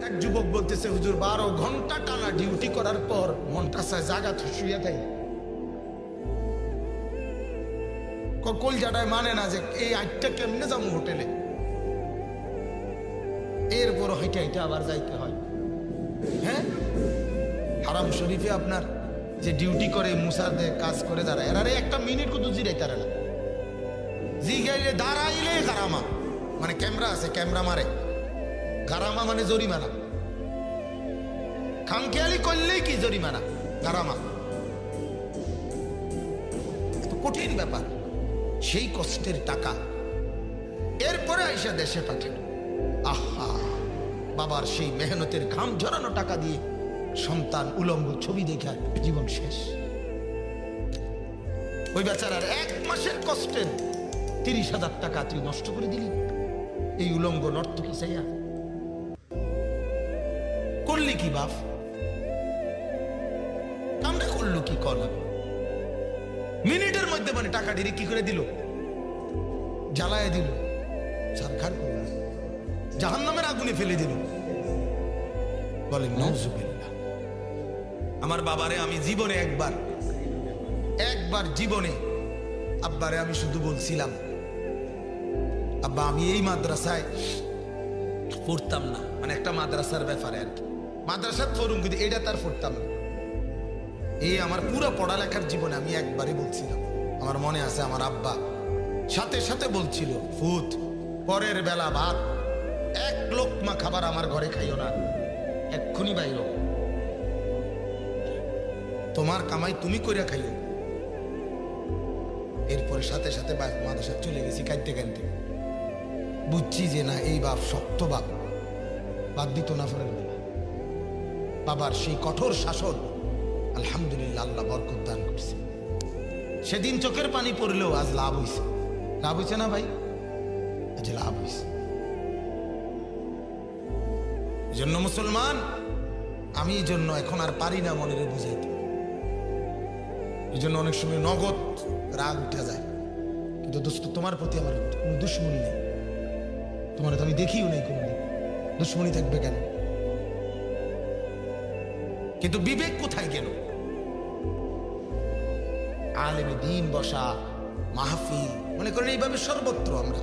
এক যুবক বলতেছে, হুজুর 12 ঘন্টা টানা ডিউটি করার পর মনটা চায় জাগা শুয়ে থাই। কলজাটায় মানে না যে এই 8টা কেমনে যাবো হোটেলে, এরপর হাইটা হাইটা আবার যাইতে হয়। হ্যাঁ, হারাম শরীফে আপনার যে ডিউটি করে মুসাদে কাজ করে যারা, এরারে একটা মিনিট কত জিরাই তারা না, জিগাইলে দাঁড়াইলে গারামা, মানে ক্যামেরা আছে ক্যামেরা মারে, গারামা মানে জরিমানা, খামখেয়ালি করলেই কি জরিমানা, গারামা। এত কঠিন ব্যাপার, সেই কষ্টের টাকা এরপরে আইসা দেশে পাঠানো। আহা, বাবার সেই মেহনতের ঘাম ঝরানো টাকা দিয়ে সন্তান উলঙ্গ ছবি দেখা জীবন শেষ। ওই বেচারার 1 মাসের কষ্টের 30,000 টাকা তুই নষ্ট করে দিলি এই উলঙ্গ নর্তকী চাইয়া। করলি কি বাপ, কামটা করলো কি কলা, মিনিটের মধ্যে মানে টাকা ডিরে কি করে দিল, জ্বালায় দিল, ছারখার করল, জাহান্নামের আগুনে ফেলে দিল। বলেন নাউজুবিল্লাহ। আমার বাবারে আমি জীবনে একবার জীবনে আব্বারে আমি শুধু বলছিলাম, আব্বা আমি এই মাদ্রাসায় পড়তাম না, মানে একটা মাদ্রাসার ব্যাপারে আর কি, মাদ্রাসার ফরুম কিন্তু এটা তার পড়তাম না। এই আমার পুরো পড়ালেখার জীবনে আমি একবারই বলছিলাম, আমার মনে আছে আমার আব্বা সাথে সাথে বলছিল, ফুত পরের বেলা ভাত 1 লোকমা খাবার আমার ঘরে খাইও না, এক্ষুনি বাইর, তোমার কামাই তুমি কইরা খাইও। এরপরে সাথে সাথে মাদ্রাসা চলে গেছি কাঁদতে কাঁদতে, বুঝছি যে না এই বাপ শক্ত বাপ, বাদ দিত না ফেরার বেলা। বাবার সেই কঠোর শাসন আলহামদুলিল্লাহ আল্লাহ বরকত দান করছে। সেদিন চোখের পানি পড়লেও আজ লাভ হইছে, লাভ হইছে না ভাই, আজ লাভ হইছে। এই জন্য মুসলমান, আমি এই জন্য এখন আর পারি না মনের বুঝাইতে, এই জন্য অনেক সময় নগদ রাগ উঠে যায়। কিন্তু দোস্ত তোমার প্রতি আমার কোনো দুশ্মনী নেই, তোমার তো আমি দেখিও নেই কোনোদিন, দুশ্মনী থাকবে কেন? কিন্তু বিবেক কোথায় গেল? আলেমে দ্বীন বসা, মাহফিল, মনে করেন এইভাবে সর্বত্র আমরা